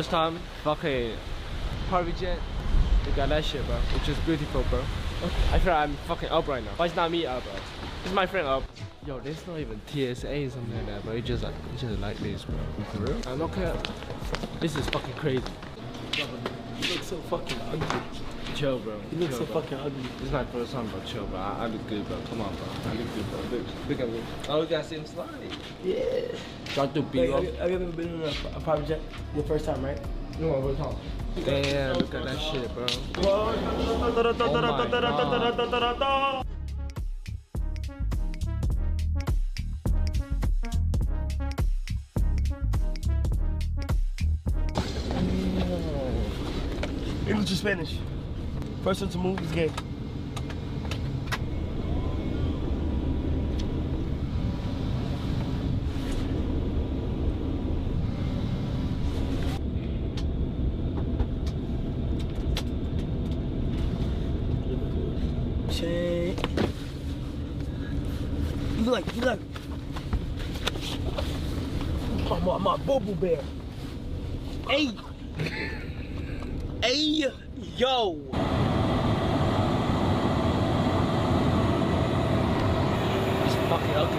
First time, fucking private jet. You got that shit, bro. Which is beautiful, bro. I feel like I'm fucking up right now. But it's not me up, bro. It's my friend up. Yo, there's not even TSA or something like that, bro. It's just like this, bro. For real? I'm okay. This is fucking crazy. You look so fucking ugly. Chill, bro. You look so fucking ugly. This is my first time, bro. Chill, bro. I look good, bro. Come on, bro. I look good, bro. Look at me. Oh, you got same slide. Yeah. Try to be up. Have you ever been in a private jet? Your first time, right? No, first time. Damn, look at that shit, bro. English or Spanish? First one to move is gay. You look. My bubble bear. Hey. Hey, yo. It's fucking ugly.